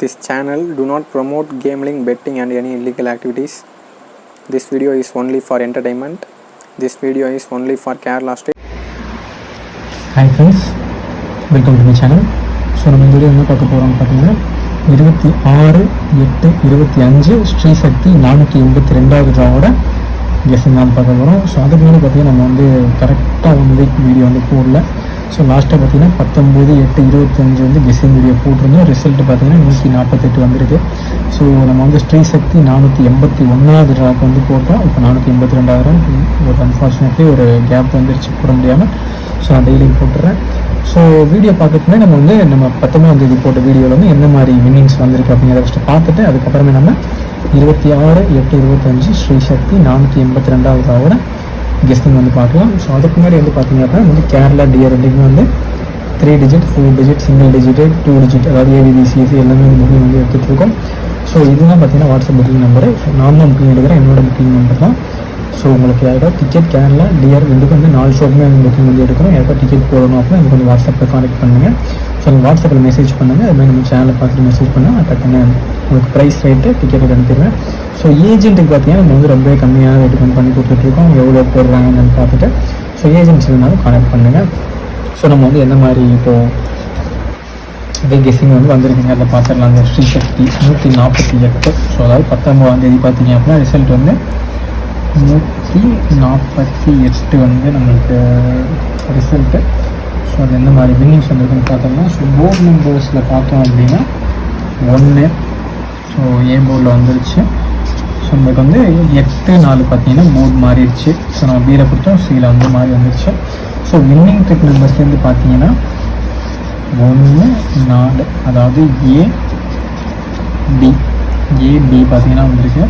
This channel do not promote gambling, betting and any illegal activities. This video is only for entertainment. This video is only for Kerala State. Hi friends, welcome to my channel. So நம்ம இந்த video என்ன பார்க்க போகிறோம்னு பார்த்தீங்கன்னா 26/8/25 ஸ்ரீ சக்தி 482வது ட்ராவோட guessing தான் பார்க்க போகிறோம். So அதுக்கு முன்னாடி பார்த்தீங்கன்னா நம்ம வந்து கரெக்டாக 1 வீக் வீடியோ வந்து போடல. ஸோ லாஸ்ட்டாக பார்த்தீங்கன்னா 19/8/25 வந்து கெஸ்ஸிங் வீடியோ போட்டிருந்தோம். ரிசல்ட் பார்த்தீங்கன்னா 148 வந்திருக்கு. ஸோ நம்ம வந்து ஸ்ரீ சக்தி 481வது ட்ராக்கு வந்து போட்டோம். இப்போ 482 ஒரு அன்ஃபார்ச்சுனேட்லி ஒரு கேப் வந்துருச்சு, போட முடியாமல். ஸோ நான் டெய்லியும் போட்டுறேன். ஸோ வீடியோ பார்க்கறதுமே நம்ம வந்து நம்ம 19ஆம் போட்ட வீடியோவில் வந்து என்ன மாதிரி வின்னிங்ஸ் வந்திருக்கு அப்படிங்கிறத ஃபஸ்ட்டு பார்த்துட்டு அதுக்கப்புறமே நம்ம 26/8/25 ஸ்ரீ சக்தி 482வது ட்ராவோட கெஸ்டிங் வந்து பார்க்கலாம். ஸோ அதுக்கு முன்னாடி வந்து பார்த்தீங்க அப்படின்னா வந்து கேரளா டியர் ரெண்டுமே வந்து 3 digit 4 digit single digit 2 digit அதாவது ஏபிபிசிஎஸ்சி எல்லாமே புக்கிங் வந்து எடுத்துகிட்டு இருக்கோம். ஸோ இதுதான் பார்த்தீங்கன்னா வாட்ஸ்அப் புக்கிங் நம்பரு. ஸோ நான் தான் புக்கிங் எடுக்கிறேன், என்னோட புக்கிங் நம்பர் தான். ஸோ உங்களுக்கு யாராவது டிக்கெட் கேரளா டியர் ரெண்டுக்கும் வந்து 4 ஷோக்குமே வந்து புக்கிங் வந்து எடுக்கிறோம். யாராவது டிக்கெட் போடணும் அப்படின்னா எனக்கு கொஞ்சம் வாட்ஸ்அப்பில் கான்டெக்ட் பண்ணுங்கள். ஸோ நீங்கள் வாட்ஸ்அப்பில் மெசேஜ் பண்ணுங்கள். அதுமாதிரி நம்ம சேனலை பார்த்துட்டு மெசேஜ் பண்ணால் நான் டக்குன்னு உங்களுக்கு ப்ரைஸ் ரேட்டு டிக்கெட் அனுப்பிடுவேன். ஸோ ஏஜென்ட்டுக்கு பார்த்தீங்கன்னா நம்ம வந்து ரொம்பவே கம்மியான ரேட்டுக்கு வந்து பண்ணி கொடுத்துட்ருக்கோம். எவ்வளோ போடுறாங்கன்னு பார்த்துட்டு ஸோ ஏஜென்ட்ஸ் இருந்தாலும் கான்டெக்ட் பண்ணுங்கள். ஸோ நம்ம வந்து எந்த மாதிரி இப்போது கெஸ்ஸிங் வந்து வந்திருக்குங்க அதை பார்த்துடலாம். அந்த ஸ்ரீ சக்தி 148. ஸோ அதாவது 19ஆம் தேதி பார்த்தீங்க அப்படின்னா ரிசல்ட் வந்து 148 வந்து நம்மளுக்கு ரிசல்ட்டு. ஸோ அது எந்த மாதிரி வின்னிங்ஸ் வந்துருக்குன்னு பார்த்தோம்னா ஸோ போர்டு நம்பர்ஸில் பார்த்தோம் அப்படின்னா 1. ஸோ ஏ போர்டில் வந்துருச்சு. ஸோ நம்மளுக்கு வந்து 8-4 பார்த்தீங்கன்னா போர்டு மாறிடுச்சு. ஸோ நம்ம பீரை கொடுத்தோம், சீல வந்து மாறி வந்துருச்சு. ஸோ வின்னிங் ட்ரிக் நம்பர்ஸ்லேருந்து பார்த்தீங்கன்னா 1-4 அதாவது ஏபி பார்த்தீங்கன்னா வந்துருக்கு.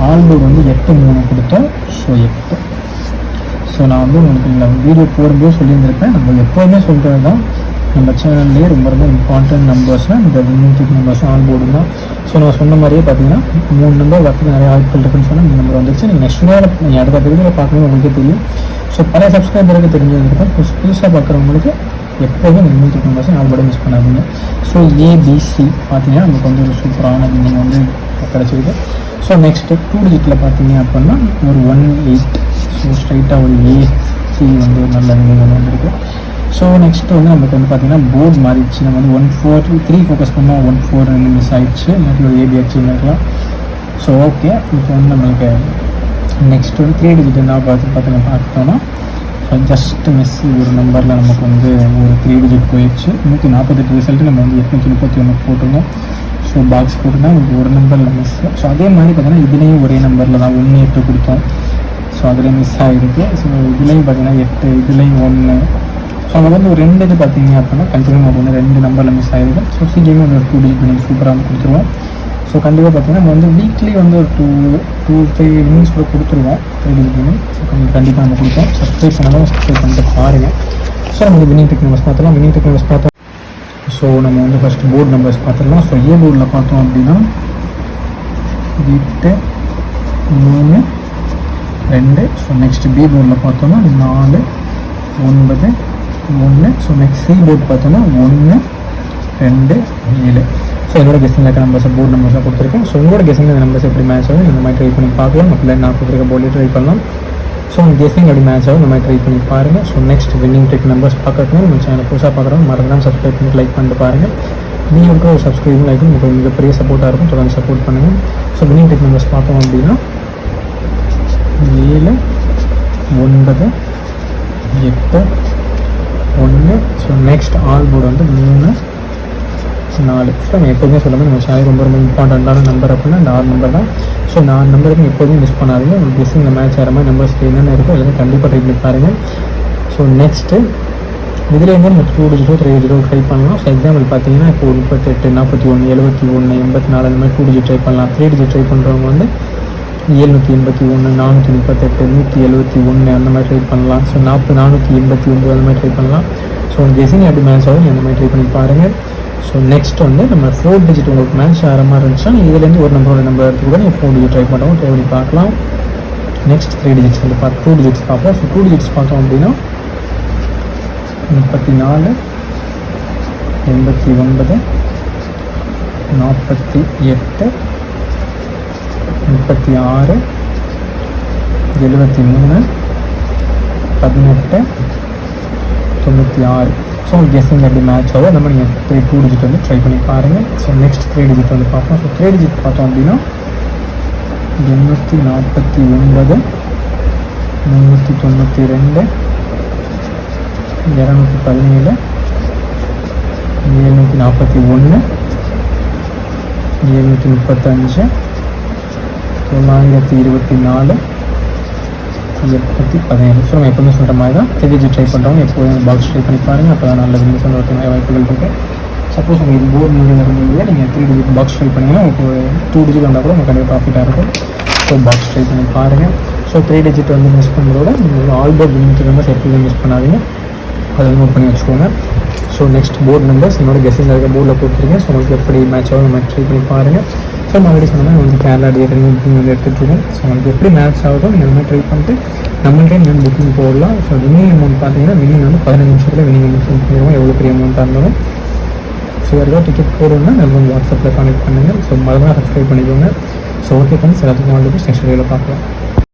ஆல் போர்டு வந்து 8-3 கொடுத்தோம். ஸோ 8. ஸோ நான் வந்து உங்களுக்கு இந்த வீடியோ போடும்போது சொல்லியிருந்திருப்பேன், நம்ம எப்போதுமே சொல்கிறது தான் நம்ம சேனல்லேயே ரொம்ப ரொம்ப இம்பார்ட்டன்ட் நம்பர்ஸ்னால் இந்த winning trick numbers all board தான். ஸோ நான் சொன்ன மாதிரியே பார்த்தீங்கன்னா 3 நம்பர் வரத்துக்கு நிறைய வாய்ப்புகள் இருக்குன்னு சொன்னால் இந்த நம்பர் வந்துருச்சு. நீங்கள் நெக்ஸ்ட் நீங்கள் அடுத்த வீடியோ பார்க்கணும் உங்களுக்கே தெரியும். ஸோ பழைய சப்ஸ்கிரைபருக்கு தெரிஞ்சிருக்கும், புதுசாக பார்க்குறவங்களுக்கு எப்போதும் இந்த winning trick numbers all board miss பண்ணாதீங்க. ஸோ ஏபிசி பார்த்தீங்கன்னா நமக்கு வந்து ஒரு சூப்பரான வின்னிங் வந்து கிடச்சிருக்கு. ஸோ நெக்ஸ்ட்டு 2 டிஜிட்டில் பார்த்தீங்க அப்படின்னா ஒரு 18. ஸோ ஸ்ட்ரைட்டாக ஒரு ஏசி வந்து ஒரு நல்ல வின்னிங் ஒன்று வந்துருக்கு. ஸோ நெக்ஸ்ட்டு வந்து நமக்கு வந்து பார்த்திங்கன்னா போர்டு மாறிடுச்சு. நம்ம வந்து 1-4-3 ஃபோக்கஸ் பண்ணால் 1-4 2 மிஸ் ஆகிடுச்சு. இல்லாட்டி ஒரு ஏபி ஆச்சு இருக்கலாம். ஸோ ஓகே, இப்போ வந்து நம்மளுக்கு நெக்ஸ்ட் வந்து 3 டிஜிட் என்ன பார்த்தோம்னா ஜஸ்ட் மிஸ் ஒரு நம்பரில் நமக்கு வந்து ஒரு 3 டிஜிட் போயிடுச்சு. 148 ரிசல்ட்டு நம்ம வந்து 831 போட்டிருந்தோம். ஸோ பாக்ஸ் போட்டுனா உங்களுக்கு ஒரு நம்பரில் மிஸ். ஸோ அதே மாதிரி பார்த்தீங்கன்னா இதுலேயும் ஒரே நம்பரில் தான் 1-8 கொடுத்தோம். ஸோ அதுலேயும் மிஸ் ஆகிருக்கு. ஸோ இதுலேயும் பார்த்தீங்கன்னா 8, இதுலேயும் 1. ஸோ நம்ம வந்து ஒரு 2 இது பார்த்தீங்க அப்படின்னா கண்டிப்பாக நமக்கு வந்து 2 நம்பரில் மிஸ் ஆகிருக்கு. ஸோ சீக்கிரமே வந்து ஒரு 2 டிஜிட் நீங்கள் சூப்பராக கொடுத்துருவோம். ஸோ கண்டிப்பாக பார்த்தீங்கன்னா நம்ம வந்து வீக்லி வந்து ஒரு 2-3 வின்னிங்ஸ் கூட கொடுத்துருவோம். 3 டிஜிட் வின்னிங் கண்டிப்பாக நம்ம கொடுப்போம். சப்ஸ்கிரைப் பண்ணாலும் சப்ஸ்கிரைப் பண்ணிட்டு பாருங்கள். ஸோ நம்ம வின்னிங் ட்ரிக் நம்பர்ஸ் பார்த்தலாம். வின்னிங் ட்ரிக் நம்பர்ஸ் பார்த்தோம். ஸோ நம்ம வந்து ஃபஸ்ட்டு போர்டு நம்பர்ஸ் பார்த்துடலாம். ஸோ ஏ போர்டில் பார்த்தோம் அப்படின்னா 8, 3, 2. ஸோ நெக்ஸ்ட் பி போர்டில் பார்த்தோம்னா 4, 9, 1. ஸோ நெக்ஸ்ட் சி போர்டு பார்த்தோம்னா 1, 2, 7. ஸோ என்னோட கெஸ்டிங்கில் இருக்க நம்பர்ஸை போர்டு நம்பர்ஸாக கொடுத்துருக்கேன். ஸோ உங்களோட கெஸ்டிங்கில் இந்த நம்பர்ஸ் எப்படி மேட்ச் ஆகும் இந்த மாதிரி ட்ரை பண்ணி பார்க்கலாம். இல்லை நான் கொடுத்துருக்க போர்டில் ட்ரை பண்ணலாம். ஸோ உங்கள் கெஸ்டிங் எப்படி மேட்ச் ஆகும் இந்த மாதிரி ட்ரை பண்ணி பாருங்கள். So next winning trick numbers பார்க்கறதுக்கு நம்ம சேனல் புதுசாக பார்க்குறோம் மறந்துடாமல் சப்ஸ்கிரைப் பண்ணி லைக் பண்ணிட்டு பாருங்கள். நீங்கள் ஒரு சப்ஸ்கிரைபும் லைக்கும் உங்களுக்கு மிகப்பெரிய சப்போர்ட்டாக இருக்கும். தொடர்ந்து சப்போர்ட் பண்ணுங்கள். ஸோ வின்னிங் ட்ரிக் நம்பர்ஸ் பார்த்தோம் அப்படின்னா 7, 9, 8, 1. ஸோ நெக்ஸ்ட் ஆல் போர்டு வந்து 3, 4. ஸோ நம்ம எப்போதுமே சொல்லுங்கள் நம்ம சேனல் ரொம்ப ரொம்ப இம்பார்ட்டண்ட்டான நம்பர் அப்படின்னா இந்த 6 நம்பர் தான். ஸோ இந்த 6 நம்பருக்கு எப்போதுமே மிஸ் பண்ணாதீங்க. உங்களுக்கு கெஸ்ஸிங் இந்த மேட்ச் ஆகிற மாதிரி நம்பர்ஸ் என்னென்ன இருக்கோ எல்லாமே கண்டிப்பாக ட்ரை பண்ணி பாருங்கள். ஸோ நெக்ஸ்ட்டு இதுலேருந்து நம்ம 2 டிஜிட்டோ 3 டிஜிட்டோ ட்ரை பண்ணலாம். ஸோ எக்ஸாம்பிள் பார்த்தீங்கன்னா இப்போ 38, 41, 71, 84 அந்த மாதிரி 2 டிஜிட் ட்ரை பண்ணலாம். 3 டிஜிட் ட்ரை பண்ணுறவங்க வந்து 781, 438, 171 அந்த மாதிரி ட்ரை பண்ணலாம். ஸோ 489 அந்த மாதிரி ட்ரை பண்ணலாம். ஸோ கெஸ்ஸிங் எப்படி மேட்ச் ஆகும் அந்த மாதிரி ட்ரை பண்ணி பாருங்கள். ஸோ நெக்ஸ்ட் வந்து நம்ம 4 டிஜிட் உங்களுக்கு மேட்ச் ஆகிற மாதிரி இருந்துச்சுன்னா இதுலேருந்து ஒரு நம்பரோட நம்பர் எடுத்து கூட நீங்கள் 4 டிஜிட் ட்ரை பண்ணுறோம் ட்ரை பண்ணி பார்க்கலாம். நெக்ஸ்ட் 3 டிஜிட்ஸ் வந்து 2 டிஜிட்ஸ் பார்ப்போம். ஸோ 2 டிஜிட்ஸ் பார்த்தோம் அப்படின்னா 34, 89, 48 36 73 18 96. ஸோ கெஸ்ஸிங் எப்படி மேட்ச் ஆகும் அந்த மாதிரி நீங்கள் 2 டிஜிட் வந்து ட்ரை பண்ணி பாருங்கள். ஸோ நெக்ஸ்ட் 3 டிஜிட் வந்து பார்ப்போம். ஸோ 3 டிஜிட் பார்த்தோம் அப்படின்னா 849 392 217 741 735 924 817. ஸோ நம்ம எப்போவுமே சொல்கிற மாதிரி தான் 3 டிஜிட் ட்ரை பண்ணுறவங்க எப்போதும் பாக்ஸ் ட்ரை பண்ணி பாருங்கள். அப்போ தான் நல்ல பிஸ்னஸ் வரதுக்கு வாய்ப்புகள் இருக்குது. சப்போஸ் உங்களுக்கு போர்டு மூலியம் வரும்போது நீங்கள் 3 டிஜிட் பாக்ஸ் ட்ரை பண்ணிங்கன்னா உங்களுக்கு 2 டிஜிட் வந்தால் கூட உங்களுக்கு கண்டிப்பாக ப்ராஃபிட்டாக இருக்கும். ஸோ பாக்ஸ் ட்ரை பண்ணி பாருங்கள். ஸோ 3 டிஜிட் வந்து மிஸ் பண்ணுறதோட நீங்கள் ஆல் போர்ட் லிமிட் நம்பர்ஸ் எப்போதும் மிஸ் பண்ணாதீங்க, அதை நோட் பண்ணி வச்சுக்கோங்க. ஸோ நெக்ஸ்ட் போர்டு நம்பர்ஸ் என்னோட கெஸ்ஸிங் இருக்க போர்டில் கொடுத்துருக்கேன். ஸோ உங்களுக்கு எப்படி மேட்ச் ஆகும் நம்ம ட்ரை பண்ணி பாருங்கள். ஸோ நான் ஆல்ரெடி சொன்னால் உங்களுக்கு கேரளா டேட்டிங் புக்கிங் வந்து எடுத்துகிட்ருக்கோம். ஸோ உங்களுக்கு எப்படி மேட்ச் ஆகுதோ நீங்கள் அந்த மாதிரி ட்ரை பண்ணிட்டு நம்மள்டே நீங்கள் வந்து புக்கிங் போடலாம். ஸோ வின்னிங் அமௌண்ட் பார்த்தீங்கன்னா வின்னிங் வந்து 15 நிமிஷத்தில் வின்னிங் அமௌண்ட் சென்ட் பண்ணிடுவோம், எவ்வளோ பெரிய அமௌண்ட்டாக இருந்தாலும். ஸோ யாருக்காவது டிக்கெட் போடணும்னா நம்ம வந்து வாட்ஸ்அப்பில் கான்டெக்ட் பண்ணுங்கள். ஸோ மறந்துதான் சப்ஸ்கிரைப் பண்ணிக்கோங்க. ஸோ ஓகே ஃப்ரெண்ட்ஸ், எல்லாத்துக்கும் ஆல் தி பெஸ்ட். நெக்ஸ்ட் வீடியோவில் பார்க்கலாம்.